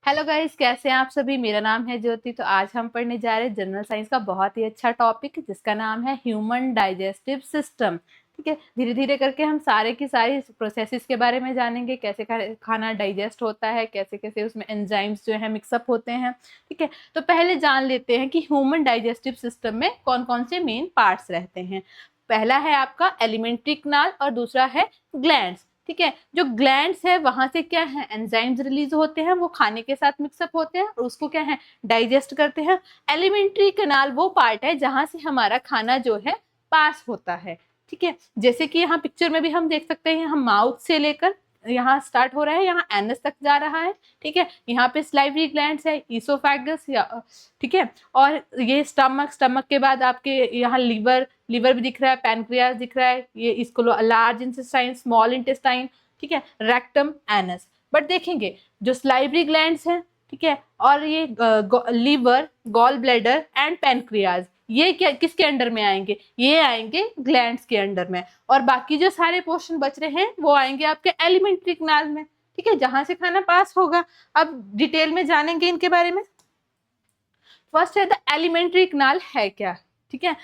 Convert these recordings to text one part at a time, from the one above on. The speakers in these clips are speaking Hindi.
हेलो गाइस, कैसे हैं आप सभी। मेरा नाम है ज्योति। तो आज हम पढ़ने जा रहे हैं जनरल साइंस का बहुत ही अच्छा टॉपिक जिसका नाम है ह्यूमन डाइजेस्टिव सिस्टम। ठीक है, धीरे धीरे करके हम सारे की सारी प्रोसेसेस के बारे में जानेंगे, कैसे खाना डाइजेस्ट होता है, कैसे कैसे उसमें एंजाइम्स जो है मिक्सअप होते हैं। ठीक है, तो पहले जान लेते हैं कि ह्यूमन डाइजेस्टिव सिस्टम में कौन कौन से मेन पार्ट्स रहते हैं। पहला है आपका एलिमेंट्री कनाल और दूसरा है ग्लैंड्स। ठीक है, जो ग्लैंड्स है वहां से क्या है एंजाइम्स रिलीज होते हैं, वो खाने के साथ मिक्सअप होते हैं और उसको क्या है डाइजेस्ट करते हैं। एलिमेंट्री कनाल वो पार्ट है जहां से हमारा खाना जो है पास होता है। ठीक है, जैसे कि यहाँ पिक्चर में भी हम देख सकते हैं, हम माउथ से लेकर यहाँ स्टार्ट हो रहा है, यहाँ एनस तक जा रहा है। ठीक है, यहाँ पे स्लाइवरी ग्लैंड्स है, ईसोफेगस या ठीक है, और ये स्टमक, स्टमक के बाद आपके यहाँ लीवर, लीवर भी दिख रहा है, पैनक्रियाज दिख रहा है, ये इसको लार्ज इंटेस्टाइन, स्मॉल इंटेस्टाइन, ठीक है, रेक्टम, एनस। बट देखेंगे जो स्लाइवरी ग्लैंड्स हैं, ठीक है, और ये liver, gall bladder and pancreas, ये क्या किसके अंडर में आएंगे, ये आएंगे ग्लैंड्स के अंडर में। और बाकी जो सारे पोर्शन बच रहे हैं वो आएंगे आपके एलिमेंट्री कनाल में। ठीक है, जहां से खाना पास होगा। अब डिटेल में जानेंगे इनके बारे में। फर्स्ट है द एलिमेंट्री कनाल है क्या। ठीक है,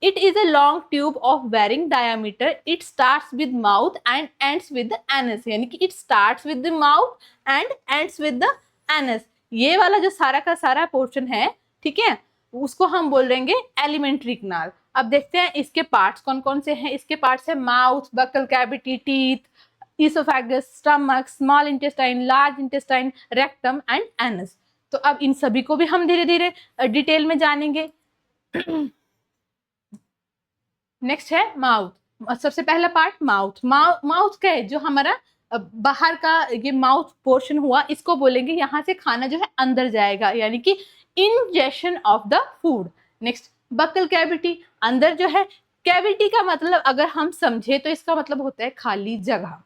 it is a long tube of varying diameter, it starts with mouth and ends with the anus, यानी कि it starts with the mouth and ends with the anus. ये वाला जो सारा का सारा पोर्शन है, ठीक है, उसको हम बोल देंगे एलिमेंट्री कनाल। अब देखते हैं इसके पार्ट्स कौन कौन से हैं। इसके पार्ट्स है mouth, buccal cavity, teeth, oesophagus, stomach, small intestine, large intestine, rectum and anus. तो अब इन सभी को भी हम धीरे धीरे डिटेल में जानेंगे। नेक्स्ट है माउथ। सबसे पहला पार्ट माउथ। माउथ क्या है, जो हमारा बाहर का ये माउथ पोर्शन हुआ, इसको बोलेंगे यहाँ से खाना जो है अंदर जाएगा, यानी कि ingestion of the food. Next buccal cavity, अंदर जो है, कैविटी का मतलब अगर हम समझे तो इसका मतलब होता है खाली जगह।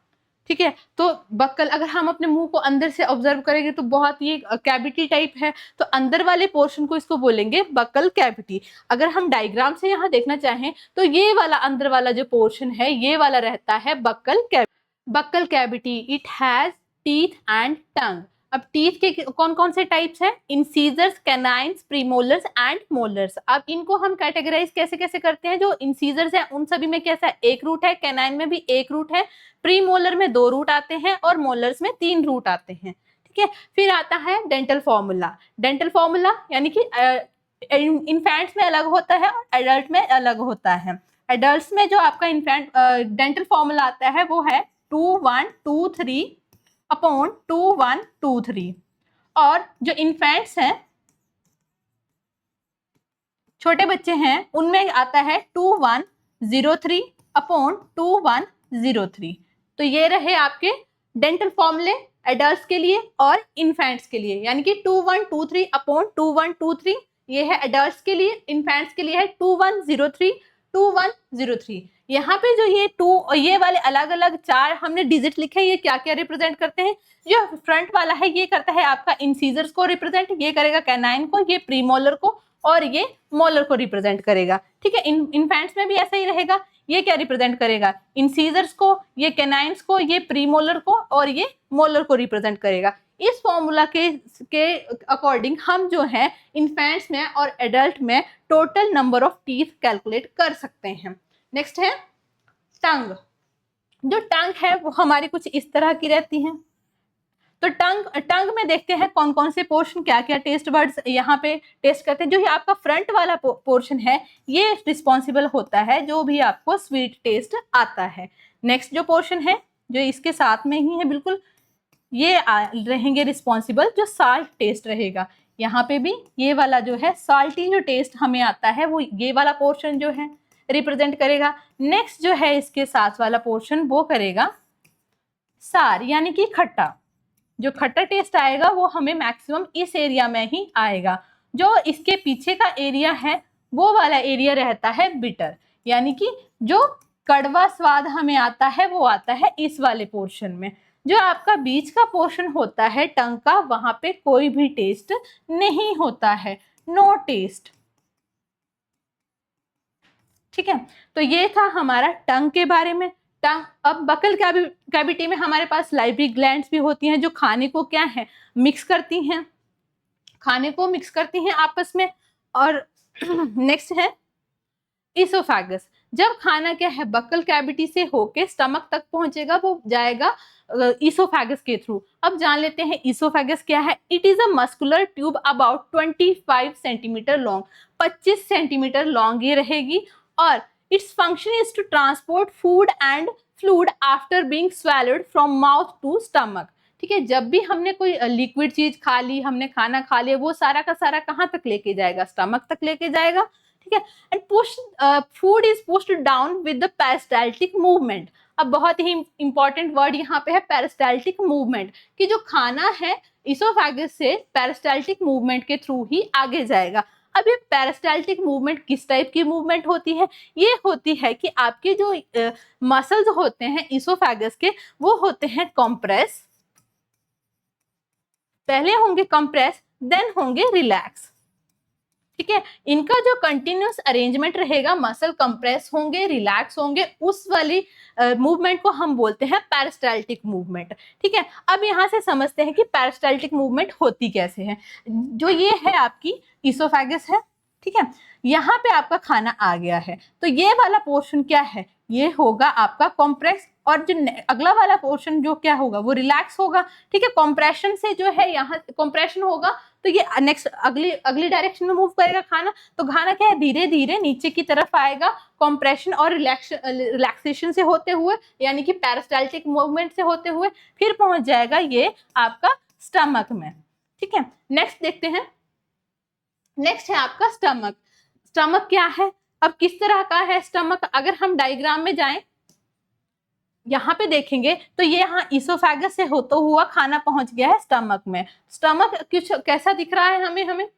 ठीक है, तो बक्कल अगर हम अपने मुंह को अंदर से ऑब्जर्व करेंगे तो बहुत ये कैविटी टाइप है, तो अंदर वाले पोर्शन को इसको बोलेंगे बक्कल कैविटी। अगर हम डायग्राम से यहाँ देखना चाहें तो ये वाला अंदर वाला जो पोर्शन है, ये वाला रहता है buccal cavity. Buccal cavity, it has teeth and tongue. अब टीथ के कौन कौन से टाइप्स हैं, incisors, canines, premolars and molars. अब इनको हम कैटेगराइज कैसे कैसे करते हैं। जो इंसीजर्स है उन सभी में कैसा एक रूट है, कैनाइन में भी एक रूट है, प्रीमोलर में 2 रूट आते हैं और मोलर्स में 3 रूट आते हैं। ठीक है, फिर आता है डेंटल फॉर्मूला। डेंटल फॉर्मूला यानी कि इन्फेंट्स में अलग होता है और एडल्ट में अलग होता है। एडल्ट में जो आपका इन्फेंट डेंटल फॉर्मूला आता है वो है 2 1 2 3 अपॉन 2 1 2 3, और जो इन्फेंट्स हैं, छोटे बच्चे हैं, उनमें आता है 2 1 0 3 अपॉन 2 1 0 3। तो ये रहे आपके डेंटल फॉर्मूले एडल्ट्स के लिए और इन्फेंट्स के लिए, यानी कि 2 1 2 3 अपॉन 2 1 2 3 ये है एडल्ट्स के लिए, इन्फेंट्स के लिए है 2 1 0 3 यहाँ पे जो ये वाले अलग अलग 4 हमने डिजिट लिखे, ये क्या क्या रिप्रेजेंट करते हैं। जो फ्रंट वाला है ये करता है आपका इंसीजर्स को रिप्रेजेंट, ये करेगा कैनाइन को, ये प्रीमोलर को, और ये मोलर को रिप्रेजेंट करेगा। ठीक है, इन्फेंट्स में भी ऐसा ही रहेगा। ये क्या रिप्रेजेंट करेगा, इंसीजर्स को, ये कैनाइन्स को, ये प्रीमोलर को, और ये मोलर को रिप्रेजेंट करेगा। इस फॉर्मूला के अकॉर्डिंग हम जो है इन्फेंट्स में और एडल्ट में total number of teeth calculate कर सकते हैं। नेक्स्ट है टंग। जो टंग है वो हमारी कुछ इस तरह की रहती है। तो टंग में देखते हैं कौन कौन से पोर्शन क्या क्या टेस्ट बर्ड्स यहाँ पे टेस्ट करते हैं। जो ये आपका फ्रंट वाला पोर्शन है ये रिस्पॉन्सिबल होता है जो भी आपको स्वीट टेस्ट आता है। नेक्स्ट जो पोर्शन है जो इसके साथ में ही है बिल्कुल, ये रहेंगे रिस्पॉन्सिबल जो साल्ट टेस्ट रहेगा। यहाँ पे भी ये वाला जो है साल्टी जो टेस्ट हमें आता है वो ये वाला पोर्शन जो है रिप्रेजेंट करेगा। नेक्स्ट जो है इसके साथ वाला पोर्शन वो करेगा सार, यानी कि खट्टा। जो खट्टा टेस्ट आएगा वो हमें मैक्सिमम इस एरिया में ही आएगा। जो इसके पीछे का एरिया है वो वाला एरिया रहता है बिटर, यानी कि जो कड़वा स्वाद हमें आता है वो आता है इस वाले पोर्शन में। जो आपका बीच का पोर्शन होता है टंग का, वहां पे कोई भी टेस्ट नहीं होता है, नो टेस्ट। ठीक है, तो ये था हमारा टंग के बारे में। टंग, अब बकल कैविटी में हमारे पास लाइवरी ग्लैंड्स भी होती हैं जो खाने को क्या है मिक्स करती हैं, खाने को मिक्स करती हैं आपस में। और नेक्स्ट है इसोफेगस। जब खाना क्या है बक्कल कैविटी से होके स्टमक तक पहुंचेगा वो जाएगा इसोफेगस के थ्रू। अब जान लेते हैं इसोफेगस क्या है। It is a muscular tube about 25 centimetre long, 25 centimetre long ये रहेगी। और its function is to transport food and fluid after being swallowed from mouth to stomach. ठीक है, जब भी हमने कोई लिक्विड चीज खा ली, हमने खाना खा लिया, वो सारा का सारा कहाँ तक लेके जाएगा, स्टमक तक लेके जाएगा। ठीक है, and push food is pushed down with the peristaltic movement. अब बहुत ही इंपॉर्टेंट वर्ड यहाँ पे है पेरिस्टाल्टिक मूवमेंट, कि जो खाना है इसोफेगस से पेरिस्टाल्टिक मूवमेंट के थ्रू ही आगे जाएगा। अब ये पेरिस्टाल्टिक मूवमेंट किस टाइप की मूवमेंट होती है, ये होती है कि आपके जो मसल्स होते हैं इसोफेगस के वो होते हैं कंप्रेस, पहले होंगे कंप्रेस देन होंगे रिलैक्स। ठीक है, इनका जो कंटिन्यूस अरेंजमेंट रहेगा, मसल कंप्रेस होंगे रिलैक्स होंगे, उस वाली मूवमेंट को हम बोलते हैं पेरिस्टाल्टिक मूवमेंट। ठीक है, अब यहाँ से समझते हैं कि पेरिस्टाल्टिक मूवमेंट होती कैसे है। जो ये है आपकी इसोफेगस है, ठीक है, यहाँ पे आपका खाना आ गया है, तो ये वाला पोर्शन क्या है, ये होगा आपका कंप्रेस, और जो अगला वाला पोर्शन जो क्या होगा वो रिलैक्स होगा। ठीक है, कंप्रेशन से जो है यहाँ कंप्रेशन होगा तो ये नेक्स्ट अगली डायरेक्शन में मूव करेगा खाना, तो खाना क्या है धीरे धीरे नीचे की तरफ आएगा कंप्रेशन और रिलैक्सेशन से होते हुए, यानी कि पेरिस्टाल्टिक मूवमेंट से होते हुए फिर पहुंच जाएगा ये आपका स्टमक में। ठीक है, नेक्स्ट देखते हैं। नेक्स्ट है आपका स्टमक। स्टमक क्या है, अब किस तरह का है स्टमक, अगर हम डायग्राम में जाएं यहाँ पे देखेंगे तो ये यहाँ इसोफेगस से होता हुआ खाना पहुंच गया है स्टमक में। स्टमक कुछ कैसा दिख रहा है हमें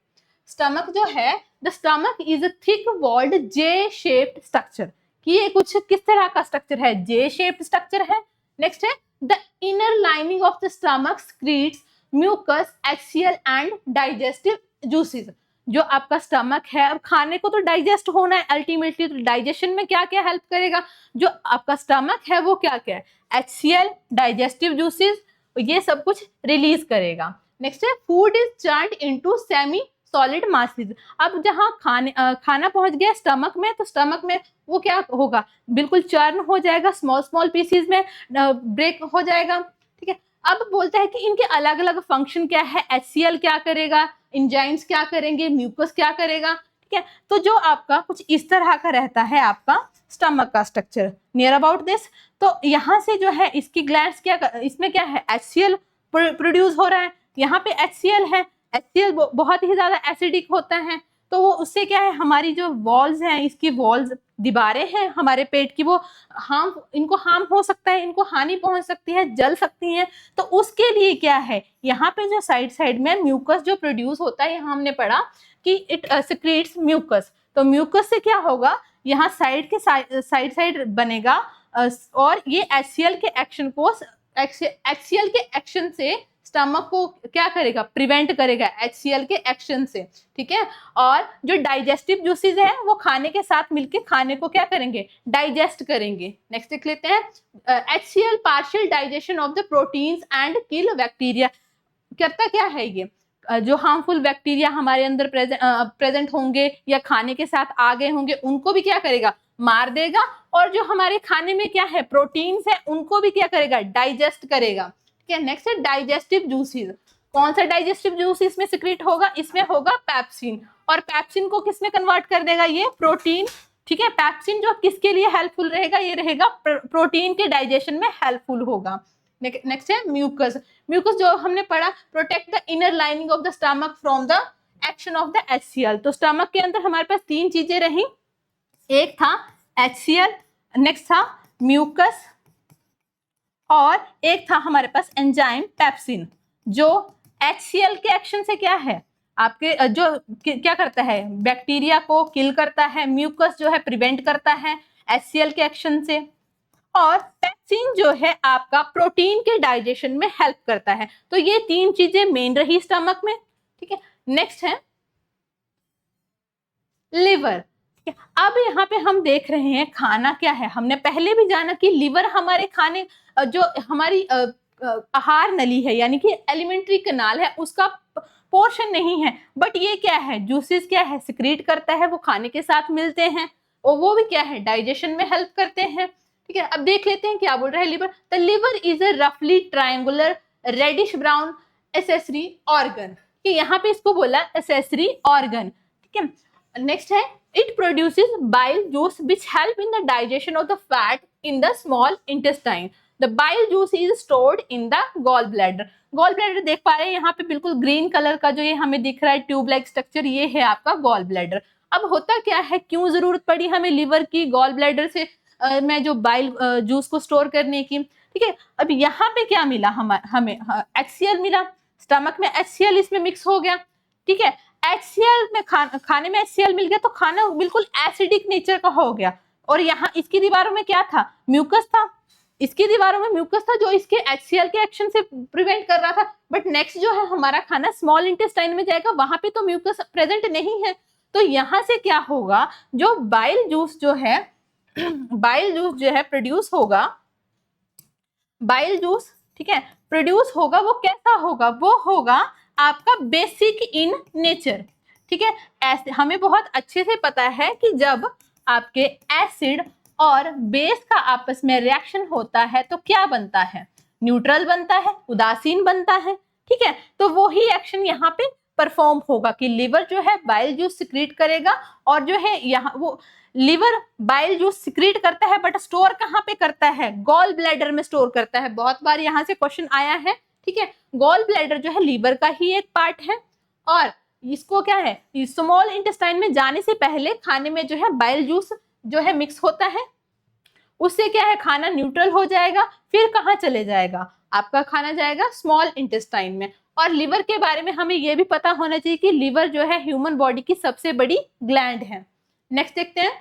स्टमक जो है, the stomach is a thick walled J shaped structure, कि ये कुछ किस तरह का स्ट्रक्चर है, जे शेप्ड स्ट्रक्चर है। नेक्स्ट है the inner lining of the stomach secretes mucus, axial and digestive juices. जो आपका स्टमक है, अब खाने को तो डाइजेस्ट होना है अल्टीमेटली, तो डाइजेशन में क्या क्या हेल्प करेगा, जो आपका स्टमक है वो क्या क्या है, एक्सियल, डाइजेस्टिव जूसेस, ये सब कुछ रिलीज करेगा। नेक्स्ट है food is churned into semi solid masses. अब जहाँ खाना पहुंच गया स्टमक में, तो स्टमक में वो क्या होगा, बिल्कुल चर्न हो जाएगा, स्मॉल स्मॉल पीसीज में ब्रेक हो जाएगा। ठीक है, अब बोलते हैं कि इनके अलग अलग फंक्शन क्या है, HCl क्या करेगा, एंजाइम्स क्या करेंगे, म्यूकस क्या करेगा। ठीक है, तो जो आपका कुछ इस तरह का रहता है आपका स्टमक का स्ट्रक्चर नियर अबाउट दिस। तो यहाँ से जो है इसकी ग्लैंड्स क्या इसमें क्या है HCl प्रोड्यूस हो रहा है, यहाँ पे HCl है, HCl बहुत ही ज्यादा एसिडिक होता है, तो वो उससे क्या है हमारी जो वॉल्स हैं, इसकी वॉल्स दीवारें हैं हमारे पेट की, वो इनको हार्म हो सकता है, इनको हानि पहुंच सकती है, जल सकती हैं। तो उसके लिए क्या है, यहाँ पे जो साइड में म्यूकस जो प्रोड्यूस होता है, यहाँ हमने पढ़ा कि इट सिक्रेट्स म्यूकस, तो म्यूकस से क्या होगा, यहाँ साइड बनेगा और ये HCl के एक्शन से स्टमक को क्या करेगा, प्रिवेंट करेगा HCl के एक्शन से। ठीक है, और जो डाइजेस्टिव जूसेस हैं वो खाने के साथ मिलके खाने को क्या करेंगे, डाइजेस्ट करेंगे। नेक्स्ट देख लेते हैं HCl partial digestion of the proteins and kill bacteria. करता क्या है ये, जो हार्मफुल बैक्टीरिया हमारे अंदर प्रेजेंट होंगे या खाने के साथ आ गए होंगे उनको भी क्या करेगा, मार देगा, और जो हमारे खाने में क्या है प्रोटीन्स है उनको भी क्या करेगा, डाइजेस्ट करेगा। नेक्स्ट है डाइजेस्टिव जूसेस। कौन सा डाइजेस्टिव जूस इसमें सिक्रेट होगा, इसमें होगा पेप्सिन, और पेप्सिन को किसमें कन्वर्ट कर देगा, ये प्रोटीन। ठीक है, पेप्सिन जो किसके लिए हेल्पफुल रहेगा, ये रहेगा प्रोटीन के डाइजेशन में हेल्पफुल होगा। नेक्स्ट है म्यूकस। म्यूकस जो हमने पढ़ा, protect the inner lining of the stomach from the action of the HCl। तो स्टमक के अंदर हमारे पास तीन चीजें रही, एक था HCl, नेक्स्ट था म्यूकस, और एक था हमारे पास एंजाइम पेप्सिन, जो HCl के एक्शन से क्या है आपके जो क्या करता है, बैक्टीरिया को किल करता है, म्यूकस जो है प्रिवेंट करता है HCl के एक्शन से, और पेप्सिन जो है आपका प्रोटीन के डाइजेशन में हेल्प करता है। तो ये तीन चीजें मेन रही स्टमक में। ठीक है, नेक्स्ट है लिवर। ठीक है। अब यहाँ पे हम देख रहे हैं खाना क्या है। हमने पहले भी जाना कि लिवर हमारे खाने जो हमारी आहार नली है यानी कि एलिमेंट्री कनाल है उसका पोर्शन नहीं है, बट ये क्या है, जूसेस क्या है, सिक्रीट करता है, वो खाने के साथ मिलते हैं और वो भी क्या है, डाइजेशन में हेल्प करते हैं। ठीक है, अब देख लेते हैं क्या बोल रहा है liver. The liver is a रफली triangular reddish brown accessory organ, कि यहाँ पे इसको बोला एसेसरी ऑर्गन। ठीक है, नेक्स्ट है it produces bile juice which help in the digestion of the fat in the small intestine. The bile juice is stored in the gallbladder. gallbladder देख पा रहे हैं यहाँ पे बिल्कुल ग्रीन कलर का जो ये हमें दिख रहा है ट्यूब लाइक स्ट्रक्चर, ये है आपका गॉल ब्लैडर। अब होता क्या है, क्यों जरूरत पड़ी हमें लिवर की गॉल ब्लैडर से में जो बाइल जूस को स्टोर करने की। ठीक है, अब यहाँ पे क्या मिला हमें HCl मिला, स्टमक में HCl इसमें मिक्स हो गया। ठीक है, HCl में खाने में HCl मिल गया तो खाना बिल्कुल एसिडिक नेचर का हो गया। और यहाँ इसकी दीवारों में क्या था, म्यूकस था, इसकी दीवारों में म्यूकस था जो इसके HCl के एक्शन से प्रिवेंट कर रहा था। बट नेक्स्ट जो है हमारा खाना स्मॉल इंटेस्टाइन में जाएगा, वहां पे तो म्यूकस प्रेजेंट नहीं है, तो यहाँ से क्या होगा, जो बाइल जूस जो है बाइल जूस जो है प्रोड्यूस होगा, बाइल जूस ठीक है प्रोड्यूस होगा, वो कैसा होगा, वो होगा आपका बेसिक इन नेचर। ठीक है, ऐसे हमें बहुत अच्छे से पता है कि जब आपके एसिड और बेस का आपस में रिएक्शन होता है तो क्या बनता है, न्यूट्रल बनता है, उदासीन बनता है। ठीक है, तो वो ही एक्शन यहाँ पे परफॉर्म होगा कि लिवर जो है बाइल जूस सिक्रीट करेगा, और जो है यहाँ वो लिवर बाइल जूस सिक्रीट करता है, बट स्टोर कहाँ पे करता है, गॉल ब्लैडर में स्टोर करता है। बहुत बार यहाँ से क्वेश्चन आया है। ठीक है, गॉल ब्लैडर जो है लीवर का ही एक पार्ट है, और इसको क्या है, स्मॉल इंटेस्टाइन में जाने से पहले खाने में जो है बाइल जूस जो है मिक्स होता है, उससे क्या है खाना न्यूट्रल हो जाएगा, फिर कहाँ चले जाएगा, आपका खाना जाएगा स्मॉल इंटेस्टाइन में। और लिवर के बारे में हमें यह भी पता होना चाहिए कि लिवर जो है ह्यूमन बॉडी की सबसे बड़ी ग्लैंड है। नेक्स्ट देखते हैं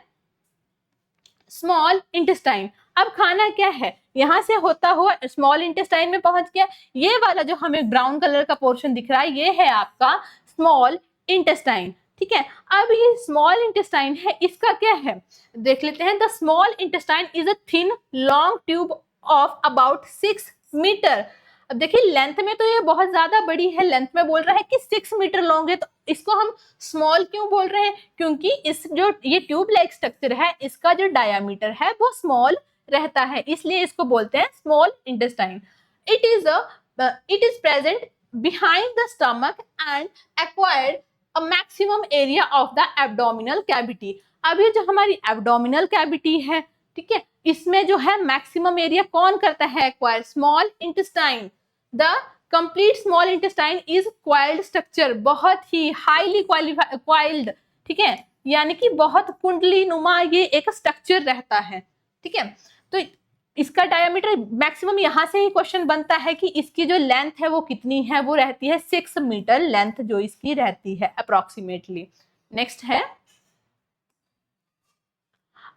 स्मॉल इंटेस्टाइन। अब खाना क्या है, यहां से होता हुआ स्मॉल इंटेस्टाइन में पहुंच गया। ये वाला जो हमें ब्राउन कलर का पोर्शन दिख रहा है ये है आपका स्मॉल इंटेस्टाइन। ठीक है, अब ये स्मॉल इंटेस्टाइन है, इसका क्या है देख लेते हैं। The small intestine is a thin long tube of about 6 metre. अब देखिए लेंथ में तो ये बहुत ज्यादा बड़ी है, लेंथ में बोल रहा है कि 6 मीटर लॉन्ग है, तो इसको हम स्मॉल क्यों बोल रहे हैं, क्योंकि इस जो ये ट्यूब लाइक स्ट्रक्चर है इसका जो डायामीटर है वो स्मॉल रहता है, इसलिए इसको बोलते हैं small intestine. It is present behind the stomach and acquired a maximum area of the abdominal cavity. अब ये जो हमारी एब्डोमिनल कैविटी है, ठीक है, इसमें जो है मैक्सिमम एरिया कौन करता है acquire, small intestine. The complete small intestine is coiled structure, बहुत ही हाईली क्वाइल्ड। ठीक है, यानी कि बहुत कुंडली नुमा ये एक स्ट्रक्चर रहता है। ठीक है, तो इसका डायमीटर मैक्सिमम यहाँ से ही क्वेश्चन बनता है कि इसकी जो लेंथ है वो कितनी है, वो रहती है 6 मीटर लेंथ जो इसकी रहती है अप्रोक्सीमेटली। नेक्स्ट है,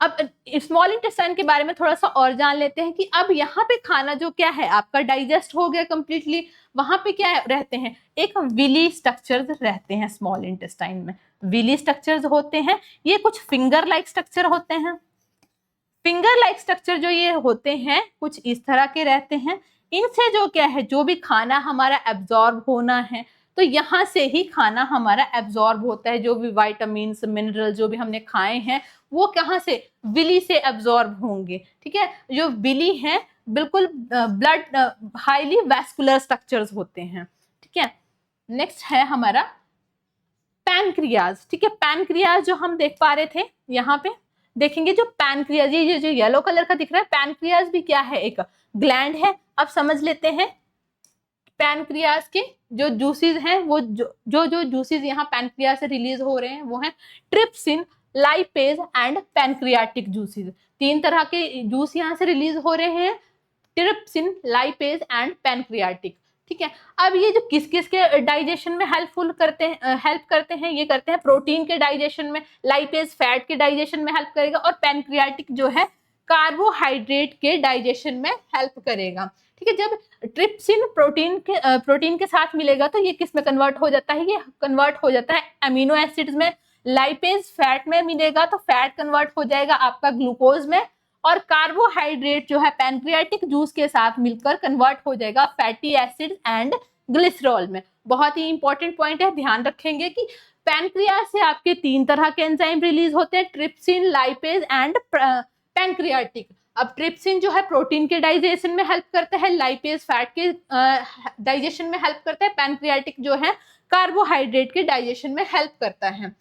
अब स्मॉल इंटेस्टाइन के बारे में थोड़ा सा और जान लेते हैं कि अब यहाँ पे खाना जो क्या है आपका डाइजेस्ट हो गया कंप्लीटली, वहां पे क्या रहते हैं, एक विली स्ट्रक्चर्स रहते हैं स्मॉल इंटेस्टाइन में। विली स्ट्रक्चर्स होते हैं, ये कुछ फिंगर लाइक स्ट्रक्चर होते हैं। फिंगर लाइक स्ट्रक्चर जो ये होते हैं कुछ इस तरह के रहते हैं। इनसे जो क्या है, जो भी खाना हमारा एब्जॉर्ब होना है तो यहाँ से ही खाना हमारा एब्जॉर्ब होता है। जो भी विटामिन मिनरल जो भी हमने खाए हैं वो कहाँ से, विली से एब्जॉर्ब होंगे। ठीक है, जो विली है बिल्कुल ब्लड हाईली वैस्कुलर स्ट्रक्चर्स होते हैं। ठीक है, नेक्स्ट है हमारा पैनक्रियाज। ठीक है, पैनक्रियाज जो हम देख पा रहे थे यहाँ पे देखेंगे, जो पैनक्रियाज ये जो येलो कलर का दिख रहा है, पैनक्रियाज भी क्या है, एक ग्लैंड है। अब समझ लेते हैं पैनक्रियाज के जो जूसेस हैं, वो जो जूसेस यहाँ पैनक्रियाज से रिलीज हो रहे हैं वो हैं trypsin, lipase and pancreatic juices. 3 तरह के जूस यहाँ से रिलीज हो रहे हैं, ट्रिप्सिन, लाइपेज एंड पैनक्रियाटिक। ठीक है, अब ये जो किस किस के डाइजेशन में हेल्प करते हैं, ये करते हैं प्रोटीन के डाइजेशन में, लाइपेज फैट के डाइजेशन में हेल्प करेगा, और पैनक्रियाटिक जो है कार्बोहाइड्रेट के डाइजेशन में हेल्प करेगा। ठीक है, जब ट्रिप्सिन प्रोटीन के साथ मिलेगा तो ये किस में कन्वर्ट हो जाता है, ये कन्वर्ट हो जाता है अमीनो एसिड्स में, लाइपेज फैट में मिलेगा तो फैट कन्वर्ट हो जाएगा आपका ग्लूकोज में, और कार्बोहाइड्रेट जो है पैनक्रियाटिक जूस के साथ मिलकर कन्वर्ट हो जाएगा फैटी एसिड एंड ग्लिसरॉल में। बहुत ही इंपॉर्टेंट पॉइंट है, ध्यान रखेंगे कि पैनक्रियास से आपके 3 तरह के एंजाइम रिलीज होते हैं, ट्रिप्सिन, लाइपेज एंड पैनक्रियाटिक। अब ट्रिप्सिन जो है प्रोटीन के डाइजेशन में हेल्प करता है, लाइपेज फैट के डाइजेशन में हेल्प करता है, पैनक्रियाटिक जो है कार्बोहाइड्रेट के डाइजेशन में हेल्प करता है,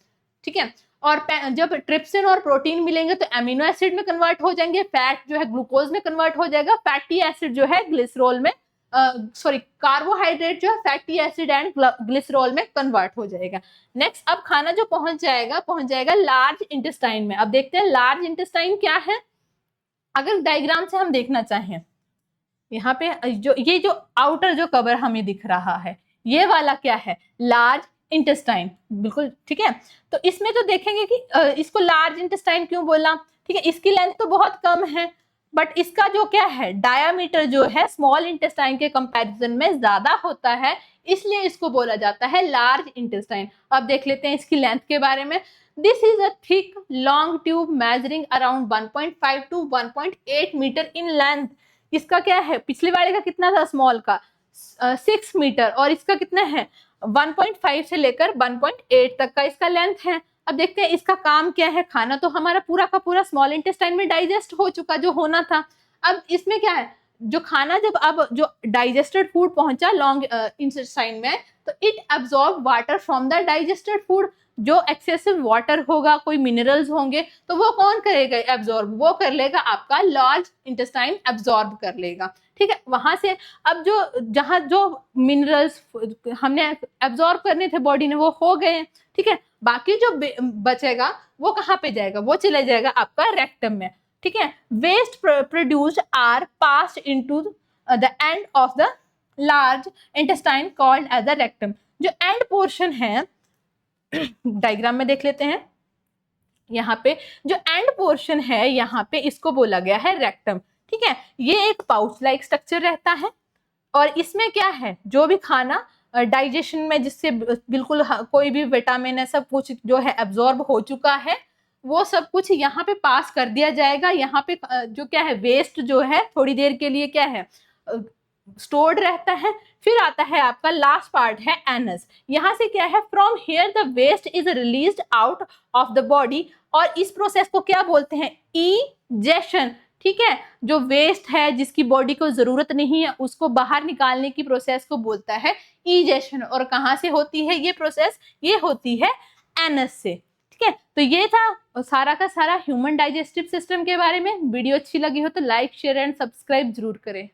ठीक है। और जब ट्रिप्सिन और प्रोटीन मिलेंगे तो अमीनो एसिड में कन्वर्ट हो जाएंगे, फैट जो है ग्लूकोज में कन्वर्ट हो जाएगा, फैटी एसिड जो है ग्लिसरॉल में कार्बोहाइड्रेट जो है फैटी एसिड एंड ग्लिसरॉल में कन्वर्ट हो जाएगा। नेक्स्ट, अब खाना जो पहुंच जाएगा लार्ज इंटेस्टाइन में। अब देखते हैं लार्ज इंटेस्टाइन क्या है। अगर डायग्राम से हम देखना चाहें, यहाँ पे जो आउटर जो कवर हमें दिख रहा है, ये वाला क्या है, लार्ज इंटेस्टाइन, बिल्कुल ठीक है। तो इसमें तो देखेंगे कि इसको लार्ज इंटेस्टाइन क्यों बोला, ठीक है, इसकी लेंथ तो बहुत कम है, बट इसका जो क्या है डायामीटर जो है स्मॉल इंटेस्टाइन के कंपैरिजन में ज्यादा होता है, इसलिए इसको बोला जाता है लार्ज इंटेस्टाइन। अब देख लेते हैं इसकी लेंथ के बारे में। This is a thick long tube measuring around 1.5 to 1.8 metre in length. इसका क्या है, पिछले वाले का कितना था स्मॉल का 6 मीटर, और इसका कितना है 1.5 से लेकर 1.8 तक का इसका लेंथ है। अब देखते हैं इसका काम क्या है। खाना तो हमारा पूरा का पूरा स्मॉल इंटेस्टाइन में डाइजेस्ट हो चुका जो होना था। अब इसमें क्या है, जो खाना जब अब जो डाइजेस्टेड फूड पहुंचा लॉन्ग इंटेस्टाइन में, तो it absorb water from the digested food. जो एक्सेसिव वाटर होगा, कोई मिनरल्स होंगे, तो वो कौन करेगा एब्जॉर्ब, वो कर लेगा आपका लार्ज इंटेस्टाइन एब्जॉर्ब कर लेगा, ठीक है। वहां से अब जहां जो मिनरल्स हमने एब्जॉर्ब करने थे बॉडी ने वो हो गए, ठीक है। बाकी जो बचेगा वो कहाँ पे जाएगा, वो चले जाएगा आपका रेक्टम में, ठीक है। Waste produced are passed into the end of the large intestine called as the rectum. जो एंड पोर्शन है डायग्राम में देख लेते हैं, यहाँ पे जो एंड पोर्शन है यहाँ पे इसको बोला गया है रेक्टम, ठीक है। ये एक पाउच लाइक स्ट्रक्चर रहता है, और इसमें क्या है, जो भी खाना डाइजेशन में जिससे बिल्कुल कोई भी विटामिन है सब कुछ जो है एब्जॉर्ब हो चुका है, वो सब कुछ यहाँ पे पास कर दिया जाएगा। यहाँ पे जो क्या है वेस्ट जो है थोड़ी देर के लिए क्या है स्टोर्ड रहता है। फिर आता है आपका लास्ट पार्ट है एनस। यहाँ से क्या है, from here the waste is released out of the body, और इस प्रोसेस को क्या बोलते हैं, इजेशन, ठीक है। जो वेस्ट है जिसकी बॉडी को जरूरत नहीं है उसको बाहर निकालने की प्रोसेस को बोलता है इजेशन। और कहाँ से होती है ये प्रोसेस, ये होती है एनस से, ठीक है। तो ये था सारा का सारा ह्यूमन डाइजेस्टिव सिस्टम के बारे में। वीडियो अच्छी लगी हो तो लाइक शेयर एंड सब्सक्राइब जरूर करें।